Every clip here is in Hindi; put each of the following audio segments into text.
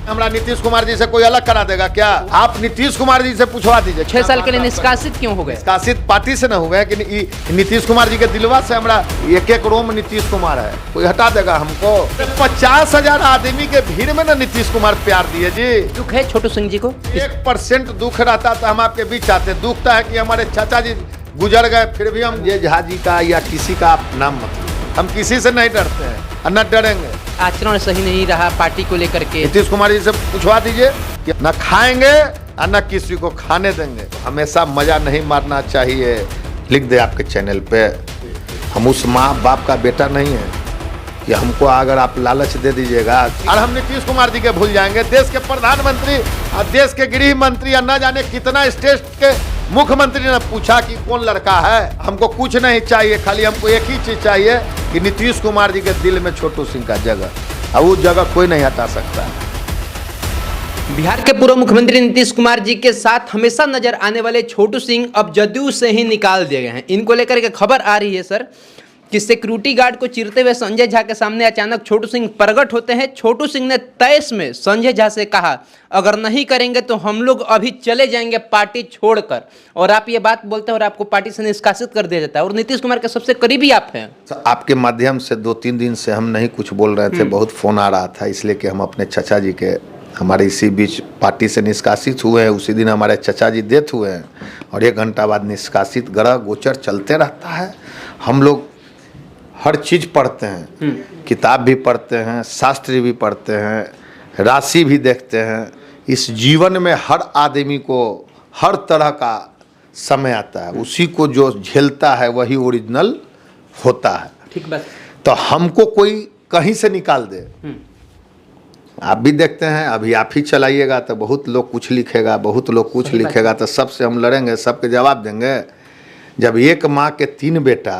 हमरा नीतीश कुमार जी से कोई अलग करा देगा क्या? आप नीतीश कुमार जी से पूछवा दीजिए 6 साल के लिए निष्कासित क्यों हो गए? निष्कासित पार्टी से न हुए कि नीतीश कुमार जी के दिलवा से हमरा एक एक रोम नीतीश कुमार है, कोई हटा देगा हमको? 50,000 आदमी के भीड़ में न नीतीश कुमार प्यार दिए जी। दुख है छोटू सिंह जी को? 1% दुख रहता तो हम आपके बीच आते। दुखता है कि हमारे चाचा जी गुजर गए, फिर भी हम ये झा जी का या किसी का आप नाम मत, हम किसी से नहीं डरते हैं और न डरेंगे। आचरण सही नहीं रहा पार्टी को लेकर के, नीतीश कुमार जी से पूछवा दीजिए कि न खाएंगे और न किसी को खाने देंगे। हमेशा मजा नहीं मारना चाहिए। लिख दे आपके चैनल पे, हम उस माँ बाप का बेटा नहीं है कि हमको अगर आप लालच दे दीजिएगा और हम नीतीश कुमार जी के भूल जाएंगे। देश के प्रधानमंत्री और देश के गृह मंत्री और न जाने कितना स्टेट के मुख्यमंत्री ने पूछा कि कौन लड़का है। हमको कुछ नहीं चाहिए, खाली हमको एक ही चीज चाहिए कि नीतीश कुमार जी के दिल में छोटू सिंह का जगह, और वो जगह कोई नहीं हटा सकता। बिहार के पूर्व मुख्यमंत्री नीतीश कुमार जी के साथ हमेशा नजर आने वाले छोटू सिंह अब जदयू से ही निकाल दिए गए हैं। इनको लेकर के खबर आ रही है सर कि सिक्योरिटी गार्ड को चीरते हुए संजय झा के सामने अचानक छोटू सिंह प्रकट होते हैं। छोटू सिंह ने तैस में संजय झा से कहा, अगर नहीं करेंगे तो हम लोग अभी चले जाएंगे पार्टी छोड़कर। और आप ये बात बोलते हैं और आपको पार्टी से निष्कासित कर दिया जाता है, और नीतीश कुमार के सबसे करीबी आप हैं। आपके माध्यम से 2-3 दिन से हम नहीं कुछ बोल रहे थे, बहुत फोन आ रहा था, इसलिए कि हम अपने चचा जी के हमारे इसी बीच पार्टी से निष्कासित हुए हैं। उसी दिन हमारे चचा जी डेथ हुए हैं और 1 घंटा बाद निष्कासित ग्रह गोचर चलते रहता है। हम लोग हर चीज़ पढ़ते हैं, किताब भी पढ़ते हैं, शास्त्र भी पढ़ते हैं, राशि भी देखते हैं। इस जीवन में हर आदमी को हर तरह का समय आता है, उसी को जो झेलता है वही ओरिजिनल होता है। ठीक बात। तो हमको कोई कहीं से निकाल दे, आप भी देखते हैं, अभी आप ही चलाइएगा तो बहुत लोग कुछ लिखेगा, बहुत लोग कुछ लिखेगा, तो सबसे हम लड़ेंगे, सबके जवाब देंगे। जब एक माँ के 3 बेटा,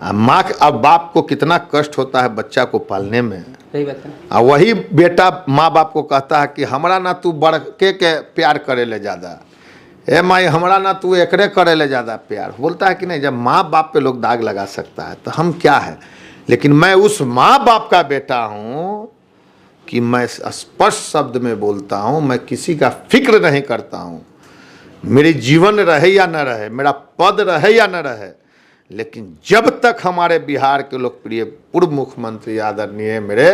माँ और बाप को कितना कष्ट होता है बच्चा को पालने में, सही बात है। और वही बेटा माँ बाप को कहता है कि हमरा ना तू बड़के के प्यार करे ले ज़्यादा, ए माई हमरा ना तू एकरे करे ले ज़्यादा प्यार, बोलता है कि नहीं। जब माँ बाप पे लोग दाग लगा सकता है तो हम क्या है। लेकिन मैं उस माँ बाप का बेटा हूँ कि मैं स्पष्ट शब्द में बोलता हूँ, मैं किसी का फिक्र नहीं करता हूँ। मेरी जीवन रहे या न रहे, मेरा पद रहे या न रहे, लेकिन जब तक हमारे बिहार के लोकप्रिय पूर्व मुख्यमंत्री आदरणीय मेरे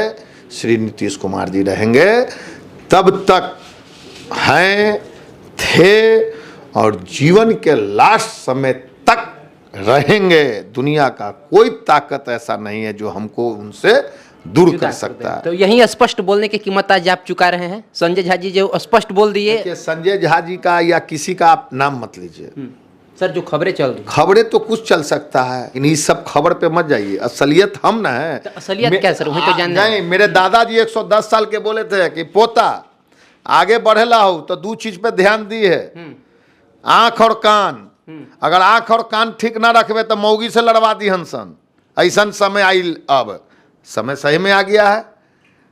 श्री नीतीश कुमार जी रहेंगे, तब तक हैं, थे और जीवन के लास्ट समय तक रहेंगे। दुनिया का कोई ताकत ऐसा नहीं है जो हमको उनसे दूर कर सकता है। तो यही स्पष्ट बोलने की कीमत आज आप चुका रहे हैं। संजय झा जी जो स्पष्ट बोल दिए कि संजय झा जी का या किसी का आप नाम मत लीजिए सर, जो खबरें चल रही, खबरें तो कुछ चल सकता है, लेकिन इस सब खबर पे मत जाइए। असलियत हम ना है। तो असलियत क्या सर, वही तो जानना है। नहीं, मेरे दादाजी 110 साल के बोले थे कि पोता आगे बढ़ेला हो तो 2 चीज पे ध्यान दी है, आंख और कान। अगर आंख और कान ठीक ना रखबे तो मौगी से लड़वा दी हंसन। ऐसा समय आई, अब समय सही में आ गया है।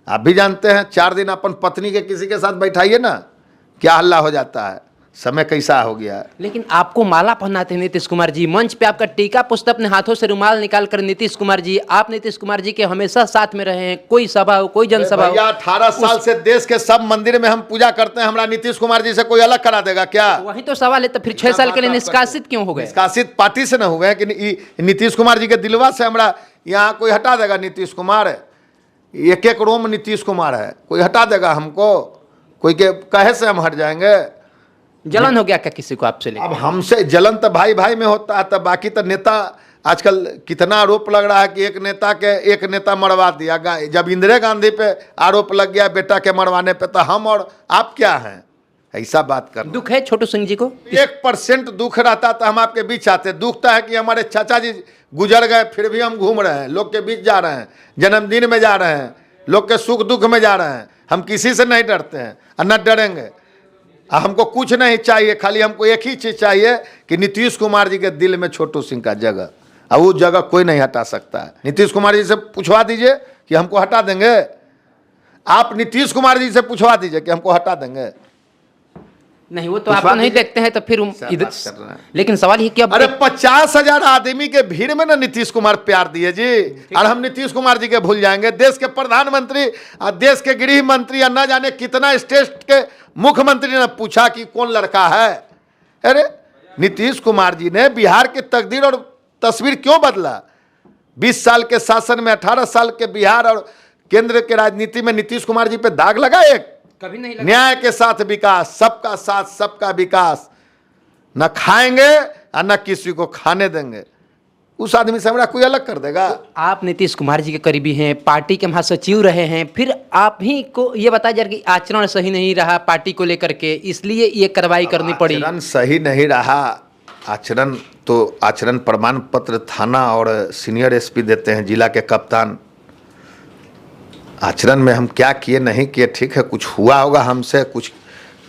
आप भी जानते हैं, 4 दिन अपन पत्नी के किसी के साथ बैठाइए ना, क्या हल्ला हो जाता है। समय कैसा हो गया है। लेकिन आपको माला पहनाते हैं नीतीश कुमार जी, मंच पे आपका टीका पुष्ट अपने हाथों से रुमाल निकाल कर नीतीश कुमार जी, आप नीतीश कुमार जी के हमेशा साथ में रहे हैं। कोई सभा हो, कोई जनसभा हो, 18 साल से देश के सब मंदिर में हम पूजा करते हैं। हमरा नीतीश कुमार जी से कोई अलग करा देगा क्या? वही तो सवाल है। तो फिर 6 साल के लिए निष्कासित क्यों हो गए? निष्कासित पार्टी से न हुए हैं कि नीतीश कुमार जी के दिलवा से हमरा यहाँ कोई हटा देगा? नीतीश कुमार एक एक रोम नीतीश कुमार है, कोई हटा देगा हमको? कोई के कहे से हम हट जाएंगे? जलन हो गया क्या किसी को आपसे? अब हमसे जलन तो भाई भाई में होता है, तो बाकी तो नेता आजकल कितना आरोप लग रहा है कि एक नेता मरवा दिया। जब इंदिरा गांधी पे आरोप लग गया बेटा के मरवाने पे, तो हम और आप क्या हैं? ऐसा बात कर। दुख है छोटू सिंह जी को? 1% दुख रहता तो हम आपके बीच आते। दुखता है कि हमारे चाचा जी गुजर गए, फिर भी हम घूम रहे हैं, लोग के बीच जा रहे हैं, जन्मदिन में जा रहे हैं, लोग के सुख दुख में जा रहे हैं। हम किसी से नहीं डरते हैं और न डरेंगे। हमको कुछ नहीं चाहिए, खाली हमको एक ही चीज चाहिए कि नीतीश कुमार जी के दिल में छोटू सिंह का जगह, और वो जगह कोई नहीं हटा सकता है। नीतीश कुमार जी से पूछवा दीजिए कि हमको हटा देंगे। आप नीतीश कुमार जी से पूछवा दीजिए कि हमको हटा देंगे। नहीं, वो तो कुछ आपको बात नहीं कीजिए। देखते हैं तो फिर क्या इधर, बात कर रहे हैं? लेकिन सवाल ये कि अब अरे 50,000 आदमी के भीड़ में ना नीतीश कुमार प्यार दिए जी, और हम नीतीश कुमार जी के भूल जाएंगे? देश के प्रधानमंत्री और देश के गृह मंत्री या न जाने कितना स्टेट के मुख्यमंत्री ने पूछा कि कौन लड़का है। अरे नीतीश कुमार जी ने बिहार की तकदीर और तस्वीर क्यों बदला? 20 साल के शासन में 18 साल के बिहार और केंद्र के राजनीति में नीतीश कुमार जी पे दाग लगा एक? कभी नहीं लगा। न्याय के साथ विकास, सबका साथ सबका विकास, न खाएंगे और न किसी को खाने देंगे। उस आदमी से हमरा कोई अलग कर देगा? आप नीतीश कुमार जी के करीबी हैं, पार्टी के महासचिव रहे हैं, फिर आप ही को ये बताया जा रहा है कि आचरण सही नहीं रहा पार्टी को लेकर के, इसलिए ये कार्रवाई करनी पड़ी। आचरण सही नहीं रहा। आचरण तो आचरण प्रमाण पत्र थाना और सीनियर एसपी देते हैं, जिला के कप्तान। आचरण में हम क्या किए नहीं किए, ठीक है, कुछ हुआ होगा हमसे, कुछ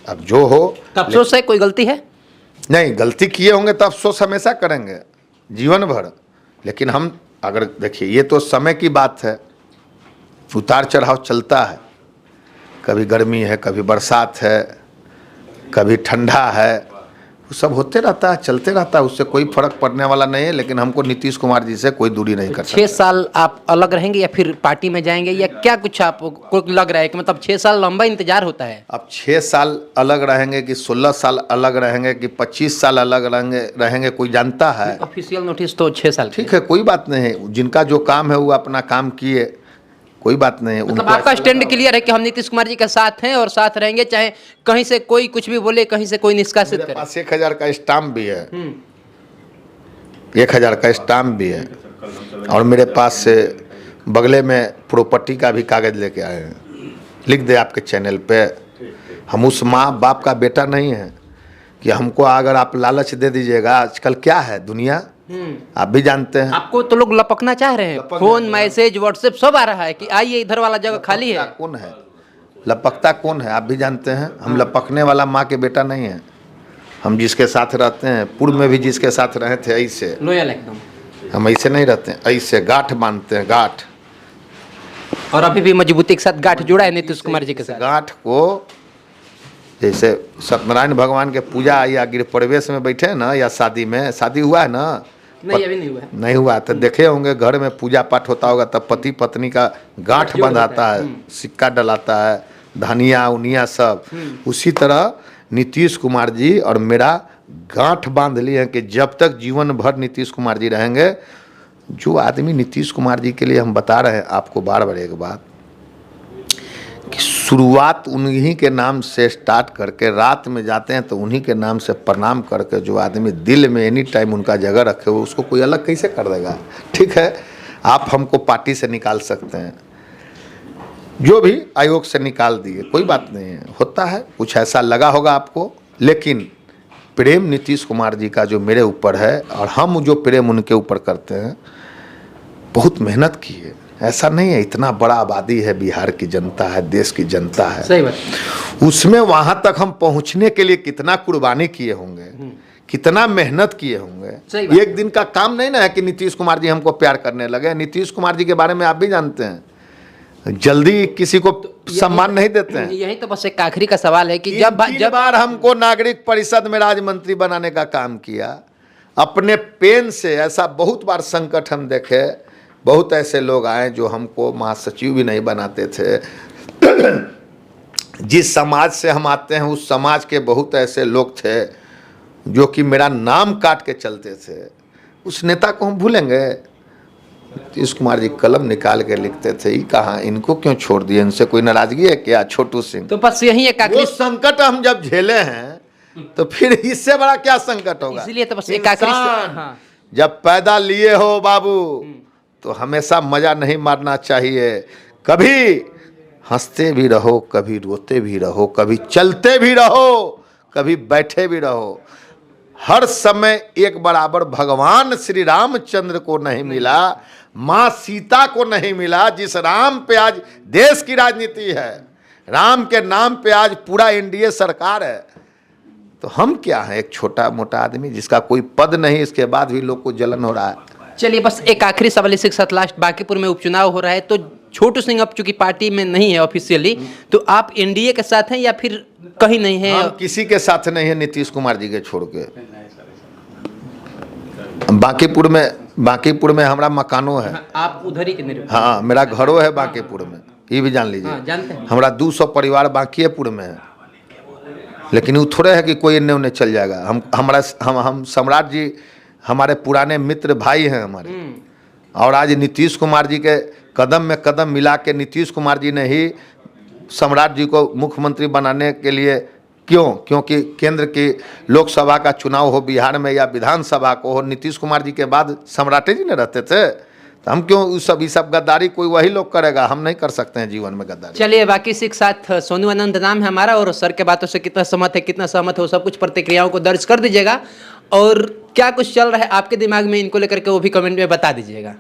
अब जो हो। अफसोस है, कोई गलती है? नहीं, गलती किए होंगे तो अफसोस हमेशा करेंगे जीवन भर। लेकिन हम अगर देखिए, ये तो समय की बात है, उतार चढ़ाव चलता है, कभी गर्मी है, कभी बरसात है, कभी ठंडा है, वो सब होते रहता है, चलते रहता है, उससे कोई फर्क पड़ने वाला नहीं है। लेकिन हमको नीतीश कुमार जी से कोई दूरी नहीं कर 6 सकते। साल आप अलग रहेंगे या फिर पार्टी में जाएंगे, या क्या कुछ आपको लग रहा है कि मतलब 6 साल लंबा इंतजार होता है? अब 6 साल अलग रहेंगे कि 16 साल अलग रहेंगे कि 25 साल अलग रहेंगे कोई जानता है? ऑफिशियल नोटिस तो 6 साल की ठीक है, कोई बात नहीं है, जिनका जो काम है वो अपना काम किए, कोई बात नहीं है। मतलब उनको आपका ऐसा स्टैंड लगा क्लियर है कि हम नीतीश कुमार जी के साथ हैं और साथ रहेंगे, चाहे कहीं से कोई कुछ भी बोले, कहीं से कोई निष्कासित मेरे करे। पास 1000 का स्टाम्प भी है, 1000 का स्टाम्प भी है, और मेरे पास से बगले में प्रॉपर्टी का भी कागज लेके आए हैं, लिख दे आपके चैनल पे। हम उस माँ बाप का बेटा नहीं है कि हमको अगर आप लालच दे दीजिएगा। आजकल क्या है दुनिया, आप भी जानते हैं। आपको तो लोग लपकना चाह रहे हैं, फोन मैसेज व्हाट्सएप सब आ रहा है कि आइए इधर वाला जगह खाली है। कौन है लपकता, कौन है? आप भी जानते हैं। हम लपकने वाला माँ के बेटा नहीं है। हम जिसके साथ रहते हैं, पूर्व में भी जिसके साथ रहे थे, ऐसे लोयल एकदम। हम ऐसे नहीं रहते हैं, ऐसे गांठ बांधते हैं, गांठ। और अभी भी मजबूती के साथ गांठ जुड़ा है नीतीश कुमार जी के साथ। गांठ को जैसे सत्यनारायण भगवान के पूजा या गृह प्रवेश में बैठे हैं ना, या शादी में, शादी हुआ है ना? नहीं, अभी नहीं हुआ है। नहीं हुआ तो देखे होंगे, घर में पूजा पाठ होता होगा, तब पति पत्नी का गांठ बंधाता है, सिक्का डलाता है, धनिया उनिया सब। उसी तरह नीतीश कुमार जी और मेरा गांठ बांध लिए हैं कि जब तक जीवन भर नीतीश कुमार जी रहेंगे। जो आदमी नीतीश कुमार जी के लिए हम बता रहे हैं आपको बार बार एक बात, कि शुरुआत उन्हीं के नाम से स्टार्ट करके रात में जाते हैं तो उन्हीं के नाम से प्रणाम करके, जो आदमी दिल में एनी टाइम उनका जगह रखे हुए, उसको कोई अलग कैसे कर देगा? ठीक है, आप हमको पार्टी से निकाल सकते हैं, जो भी आयोग से निकाल दिए, कोई बात नहीं है, होता है, कुछ ऐसा लगा होगा आपको। लेकिन प्रेम नीतीश कुमार जी का जो मेरे ऊपर है, और हम जो प्रेम उनके ऊपर करते हैं, बहुत मेहनत की है। ऐसा नहीं है, इतना बड़ा आबादी है, बिहार की जनता है, देश की जनता है, सही बात। उसमें वहां तक हम पहुंचने के लिए कितना कुर्बानी किए होंगे, कितना मेहनत किए सही होंगे। एक दिन का काम नहीं ना है कि नीतीश कुमार जी हमको प्यार करने लगे। नीतीश कुमार जी के बारे में आप भी जानते हैं, जल्दी किसी को सम्मान नहीं देते हैं। यही तो बस एक आखिरी का सवाल है कि तीन बार हमको नागरिक परिषद में राज्य मंत्री बनाने का काम किया अपने पेन से। ऐसा बहुत बार संकट हम देखे, बहुत ऐसे लोग आए जो हमको महासचिव भी नहीं बनाते थे। जिस समाज से हम आते हैं उस समाज के बहुत ऐसे लोग थे जो कि मेरा नाम काट के चलते थे। उस नेता को हम भूलेंगे? नीतीश कुमार जी कलम निकाल के लिखते थे, ये कहाँ, इनको क्यों छोड़ दिए, इनसे कोई नाराजगी है क्या? छोटू सिंह, तो बस यही एक आखिरी वो संकट हम जब झेले हैं तो फिर इससे बड़ा क्या संकट होगा? इसीलिए तो बस एक आखिरी इंसान हाँ। जब पैदा लिए हो बाबू तो हमेशा मजा नहीं मारना चाहिए। कभी हंसते भी रहो, कभी रोते भी रहो, कभी चलते भी रहो, कभी बैठे भी रहो। हर समय एक बराबर भगवान श्री रामचंद्र को नहीं मिला, माँ सीता को नहीं मिला। जिस राम पे आज देश की राजनीति है, राम के नाम पे आज पूरा एनडीए सरकार है, तो हम क्या हैं? एक छोटा मोटा आदमी जिसका कोई पद नहीं, इसके बाद भी लोग को जलन हो रहा है। चलिए बस एक आखिरी सवाल इसी के साथ लास्ट, बांकीपुर में उपचुनाव हो रहा है, तो छोटू सिंह अब चूंकि पार्टी में नहीं है ऑफिशियली, तो आप एनडीए के साथ हैं या फिर कहीं नहीं है? हम किसी के साथ नहीं है नीतीश कुमार जी के छोड़ के। बांकीपुर में हमारा मकानो है। आप उधर ही के निर्भर? हाँ, मेरा घरों है बांकीपुर में, ये भी जान लीजिए। हाँ, जानते हैं। हमारा 200 परिवार बांकीपुर में है, लेकिन वो थोड़े है कि कोई इन्ने उन्ने चल जाएगा। हम सम्राट जी हमारे पुराने मित्र भाई हैं हमारे, और आज नीतीश कुमार जी के कदम में कदम मिला के नीतीश कुमार जी ने ही सम्राट जी को मुख्यमंत्री बनाने के लिए, क्योंकि केंद्र की लोकसभा का चुनाव हो बिहार में या विधानसभा को हो, नीतीश कुमार जी के बाद सम्राटे जी ने रहते थे। तो हम क्यों ये सब गद्दारी कोई वही लोग करेगा, हम नहीं कर सकते हैं जीवन में गद्दारी। चलिए, बाकी इसी के साथ सोनू आनंद नाम है हमारा, और सर के बातों से कितना सहमत है कितना सहमत है वो सब कुछ प्रतिक्रियाओं को दर्ज कर दीजिएगा, और क्या कुछ चल रहा है आपके दिमाग में इनको लेकर के वो भी कमेंट में बता दीजिएगा।